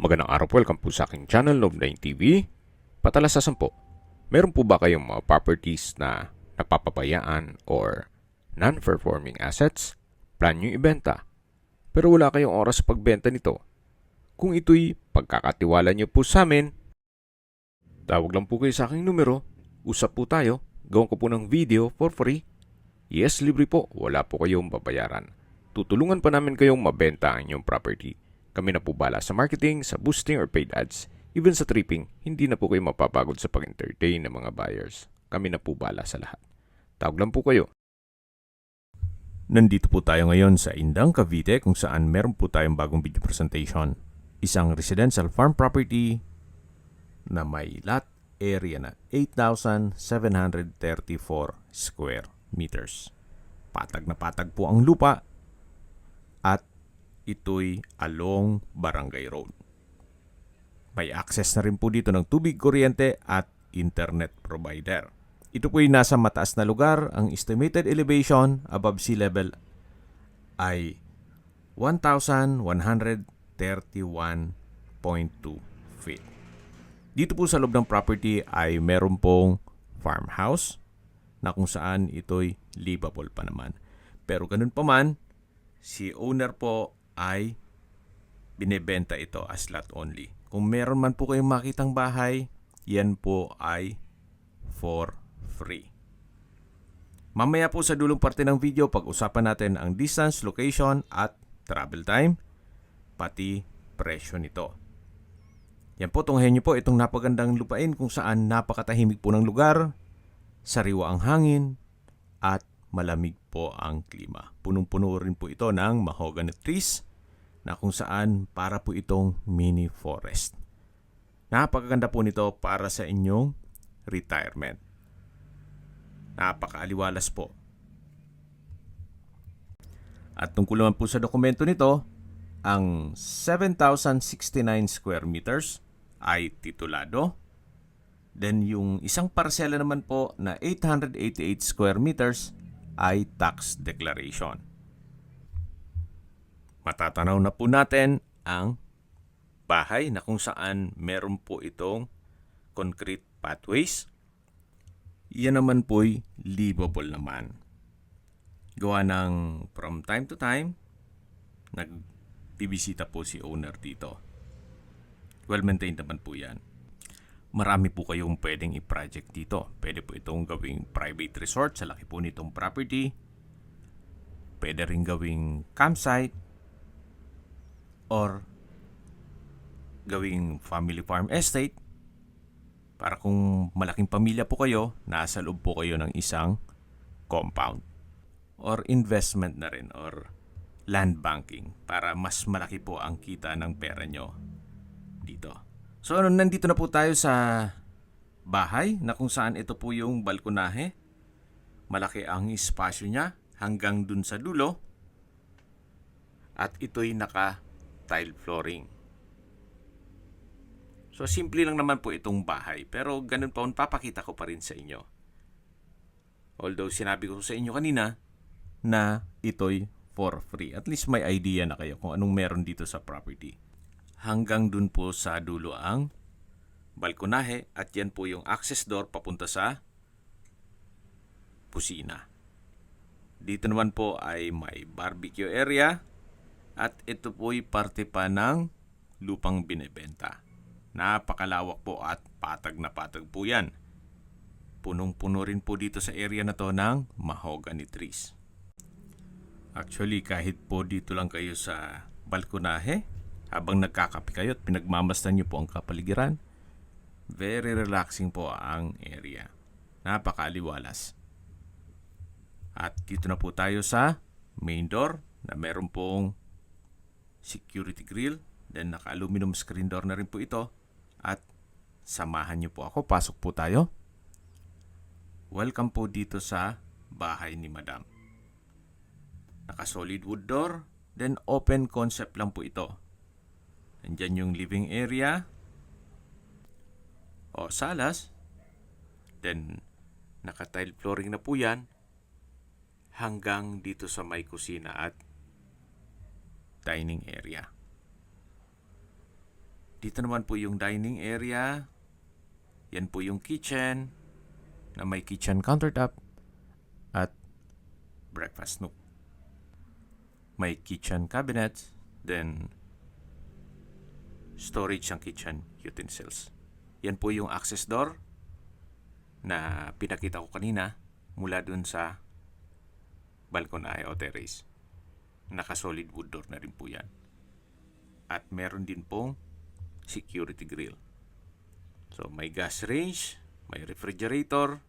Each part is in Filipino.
Magandang araw po, welcome po sa aking channel, Love9 TV. Patalasasan po, meron po ba kayong mga properties na napapabayaan or non-performing assets? Plan nyo ibenta, pero wala kayong oras sa pagbenta nito. Kung ito'y pagkakatiwala nyo po sa amin, tawag lang po kayo sa aking numero, usap po tayo, gawin ko po ng video for free. Yes, libre po, wala po kayong babayaran. Tutulungan pa namin kayong mabenta ang inyong property. Kami na po bala sa marketing, sa boosting or paid ads. Even sa tripping, hindi na po kayo mapapagod sa pag-entertain ng mga buyers. Kami na po bala sa lahat. Tawag lang po kayo. Nandito po tayo ngayon sa Indang, Cavite kung saan meron po tayong bagong video presentation. Isang residential farm property na may lot area na 8,734 square meters. Patag na patag po ang lupa at ito'y along Barangay Road. May access na rin po dito ng tubig, kuryente at internet provider. Ito po'y nasa mataas na lugar. Ang estimated elevation above sea level ay 1,131.2 feet. Dito po sa loob ng property ay meron pong farmhouse na kung saan ito'y livable pa naman. Pero ganun pa man, si owner po ay binebenta ito as lot only. Kung meron man po kayong makitang bahay, yan po ay for free. Mamaya po sa dulong parte ng video, pag-usapan natin ang distance, location at travel time, pati presyo nito. Yan po, tunghayan nyo po itong napagandang lupain kung saan napakatahimik po ng lugar, sariwa ang hangin, at malamig po ang klima. Punong-puno rin po ito ng mahogany trees na kung saan para po itong mini forest. Napakaganda po nito para sa inyong retirement. Napakaaliwalas po. At tungkol naman po sa dokumento nito, ang 7,069 square meters ay titulado. Then yung isang parsela naman po na 888 square meters ay tax declaration. Matatanaw na po natin ang bahay na kung saan meron po itong concrete pathways. Yan naman po'y livable naman. Gawa ng from time to time, nagbibisita po si owner dito. Well-maintained naman po yan. Marami po kayong pwedeng i-project dito. Pwede po itong gawing private resort sa laki po nitong property. Pwede rin gawing campsite or gawing family farm estate. Para kung malaking pamilya po kayo, nasa loob po kayo ng isang compound. Or investment na rin or land banking para mas malaki po ang kita ng pera nyo dito. So nandito na po tayo sa bahay na kung saan ito po yung balkonahe. Malaki ang espasyo niya hanggang dun sa dulo. At ito'y naka-tile flooring. So simple lang naman po itong bahay. Pero ganun pa, papakita ko pa rin sa inyo. Although sinabi ko sa inyo kanina na ito'y for free. At least may idea na kayo kung anong meron dito sa property. Hanggang dun po sa dulo ang balkonahe at yan po yung access door papunta sa kusina. Dito naman po ay may barbecue area at ito po'y parte pa ng lupang binebenta. Napakalawak po at patag na patag po yan. Punong-puno rin po dito sa area na to ng mahogany trees. Actually, kahit po dito lang kayo sa balkonahe, habang nagkakape kayo at pinagmamasdan nyo po ang kapaligiran, very relaxing po ang area. Napakaaliwalas. At dito na po tayo sa main door na meron pong security grill. Then naka-aluminum screen door na rin po ito. At samahan nyo po ako. Pasok po tayo. Welcome po dito sa bahay ni Madam. Naka-solid wood door. Then open concept lang po ito. Nandyan yung living area o salas. Then, naka-tile flooring na po yan hanggang dito sa may kusina at dining area. Dito naman po yung dining area. Yan po yung kitchen na may kitchen countertop at breakfast nook. May kitchen cabinet, then storage ng kitchen utensils. Yan po yung access door na pinakita ko kanina mula dun sa balkonahe o terrace. Naka-solid wood door na rin po yan. At meron din pong security grill. So may gas range, may refrigerator,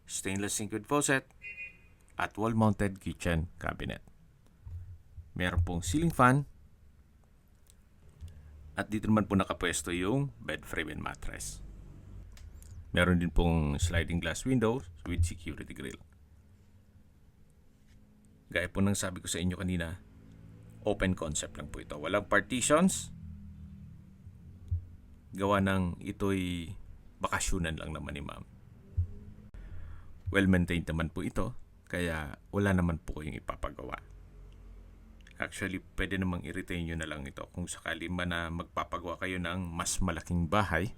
stainless sink with faucet, at wall-mounted kitchen cabinet. Meron pong ceiling fan. At dito naman po nakapwesto yung bed frame and mattress. Meron din pong sliding glass windows with security grill. Gaya po ng sabi ko sa inyo kanina, open concept lang po ito. Walang partitions. Gawa ng ito'y bakasyonan lang naman ni ma'am. Well-maintained naman po ito, kaya wala naman po kayong ipapagawa. Actually, pwede namang i-retain nyo na lang ito kung sakali man na magpapagawa kayo ng mas malaking bahay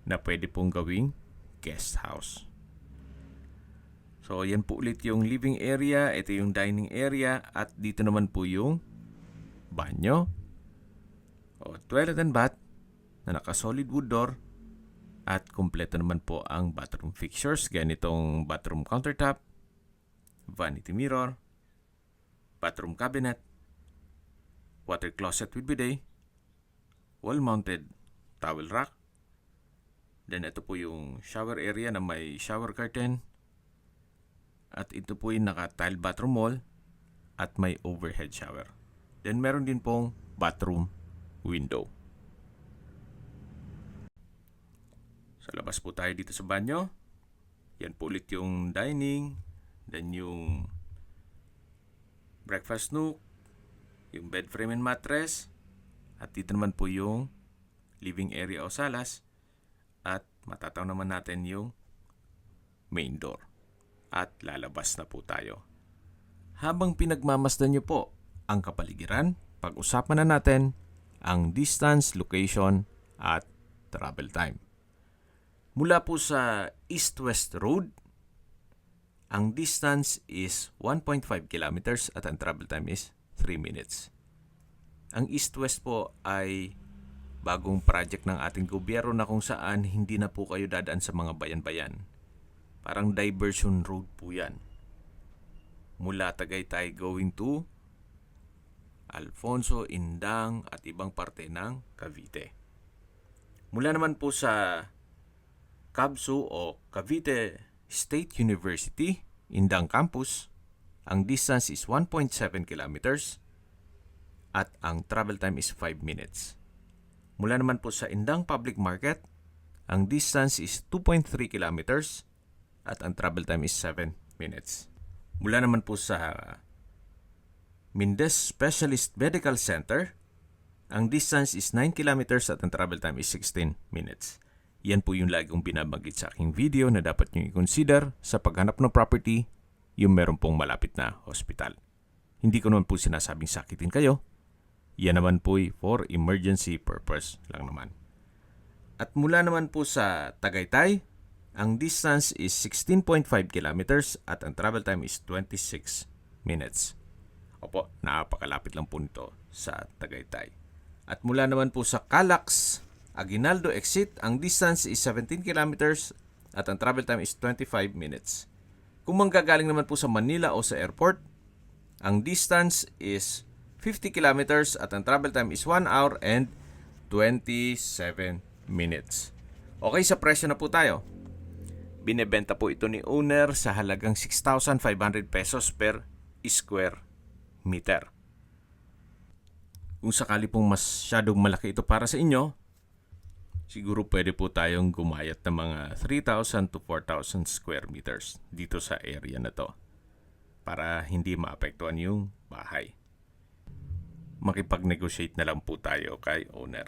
na pwede pong gawing guest house. So, yan po ulit yung living area, ito yung dining area, at dito naman po yung banyo o toilet and bath na naka-solid wood door, at kumpleto naman po ang bathroom fixtures. Ganitong bathroom countertop, vanity mirror, bathroom cabinet, water closet with bidet, wall-mounted towel rack. Then ito po yung shower area na may shower curtain. At ito po yung naka-tile bathroom wall at may overhead shower. Then meron din pong bathroom window. Sa labas po tayo dito sa banyo. Yan po ulit yung dining. Then yung breakfast nook, yung bed frame and mattress, at dito naman po yung living area o salas, at matataw naman natin yung main door. At lalabas na po tayo. Habang pinagmamasdan nyo po ang kapaligiran, pag-usapan na natin ang distance, location, at travel time. Mula po sa East-West Road, ang distance is 1.5 kilometers at ang travel time is 3 minutes. Ang East-West po ay bagong project ng ating gobyerno na kung saan hindi na po kayo dadaan sa mga bayan-bayan. Parang diversion road po yan. Mula Tagaytay going to Alfonso, Indang at ibang parte ng Cavite. Mula naman po sa CABSU o Cavite State University, Indang Campus, ang distance is 1.7 kilometers at ang travel time is 5 minutes. Mula naman po sa Indang Public Market, ang distance is 2.3 kilometers at ang travel time is 7 minutes. Mula naman po sa Mindes Specialist Medical Center, ang distance is 9 kilometers at ang travel time is 16 minutes. Yan po yung lagi kong binabanggit sa aking video na dapat nyo i-consider sa paghanap ng property, yung meron pong malapit na hospital. Hindi ko naman po sinasabing sakitin kayo. Yan naman po for emergency purpose lang naman. At mula naman po sa Tagaytay, ang distance is 16.5 kilometers at ang travel time is 26 minutes. Opo, napakalapit lang po nito sa Tagaytay. At mula naman po sa Calax, Aguinaldo exit, ang distance is 17 kilometers at ang travel time is 25 minutes. Kung manggagaling naman po sa Manila o sa airport, ang distance is 50 kilometers at ang travel time is 1 hour and 27 minutes. Okay, sa presyo na po tayo. Binebenta po ito ni owner sa halagang 6,500 pesos per square meter. Kung sakali pong masyadong malaki ito para sa inyo, siguro pwede po tayong gumayat ng mga 3,000 to 4,000 square meters dito sa area na to para hindi maapektuhan yung bahay. Makipag-negotiate na lang po tayo kay owner.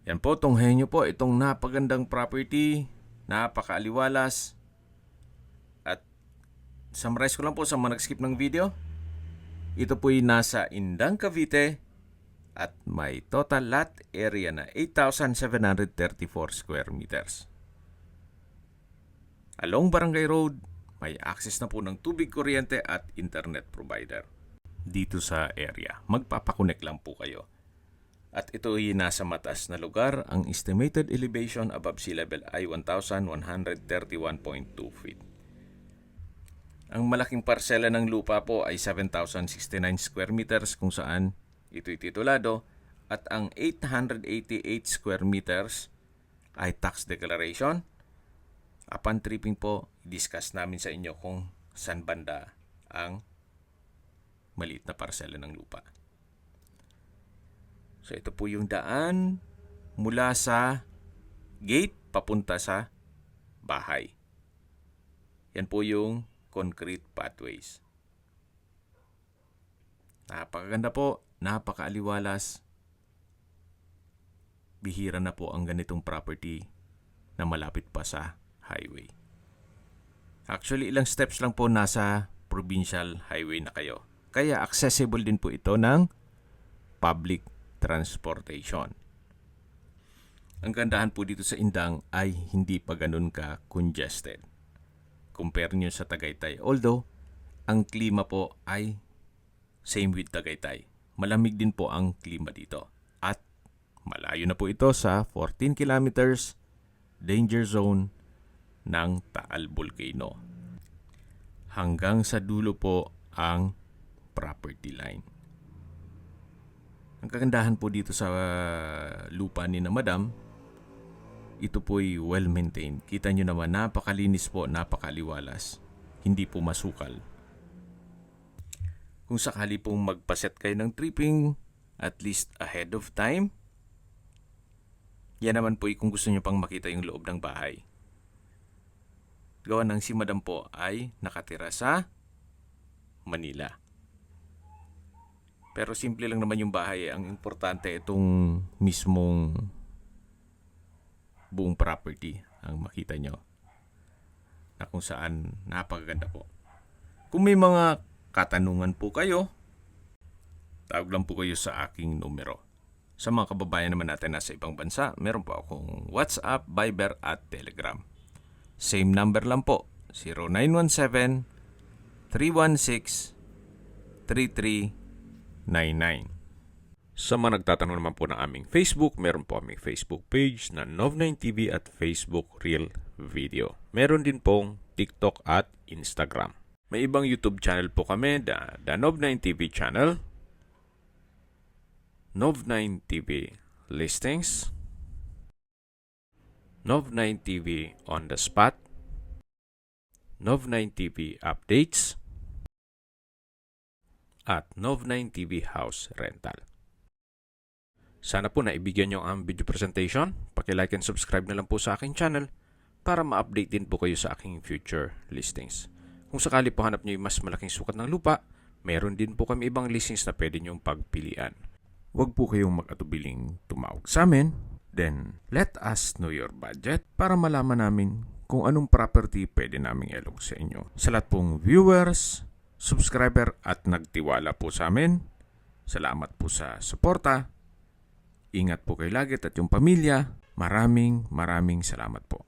Yan po, tunghayin nyo po itong napagandang property, napakaaliwalas. At summarize ko lang po sa mga nag-skip ng video. Ito po'y nasa Indang, Cavite at may total lot area na 8,734 square meters. Along Barangay Road, may access na po ng tubig, kuryente at internet provider dito sa area. Magpapakonek lang po kayo. At ito ay nasa mataas na lugar. Ang estimated elevation above sea level ay 1,131.2 feet. Ang malaking parsela ng lupa po ay 7,069 square meters kung saan ito'y titulado, at ang 888 square meters ay tax declaration. Upon tripping po, discuss namin sa inyo kung saan banda ang maliit na parsela ng lupa. So ito po yung daan mula sa gate papunta sa bahay. Yan po yung concrete pathways. Napakaganda po, napakaaliwalas. Bihira na po ang ganitong property na malapit pa sa highway. Actually, ilang steps lang po nasa provincial highway na kayo. Kaya accessible din po ito ng public transportation. Ang gandahan po dito sa Indang ay hindi pa ganun ka congested. Compare nyo sa Tagaytay. Although, ang klima po ay same with Tagaytay. Malamig din po ang klima dito. At malayo na po ito sa 14 kilometers danger zone ng Taal Volcano. Hanggang sa dulo po ang property line. Ang kagandahan po dito sa lupa ni na Madam, ito po'y well-maintained. Kita nyo naman, napakalinis po, napakaliwalas. Hindi po masukal. Kung sakali pong magpaset kayo ng tripping, at least ahead of time, yan naman po kung gusto nyo pang makita yung loob ng bahay. Gawa ng si Madam po ay nakatira sa Manila. Pero simple lang naman yung bahay. Ang importante itong mismong buong property ang makita nyo. Na kung saan napakaganda po. Kung may mga katanungan po kayo, tawag lang po kayo sa aking numero. Sa mga kababayan naman natin nasa ibang bansa, meron po akong WhatsApp, Viber at Telegram. Same number lang po, 0917-316-3399. Sa mga nagtatanong naman po ng aming Facebook, meron po aming Facebook page na Nov9TV at Facebook Real Video. Meron din pong TikTok at Instagram. May ibang YouTube channel po kami, the Nov9TV channel, Nov9TV Listings, Nov9TV On The Spot, Nov9TV Updates, at Nov9TV House Rental. Sana po naibigyan nyo ang video presentation. Paki-like and subscribe na lang po sa aking channel para ma-update din po kayo sa aking future listings. Kung sakali po hanap nyo yung mas malaking sukat ng lupa, meron din po kami ibang listings na pwede nyong pagpilian. Huwag po kayong mag-atubiling tumawag sa amin. Then, let us know your budget para malaman namin kung anong property pwede naming ilog sa inyo. Sa lahat pong viewers, subscriber at nagtiwala po sa amin, salamat po sa suporta. Ingat po kayo lagi at yung pamilya. Maraming salamat po.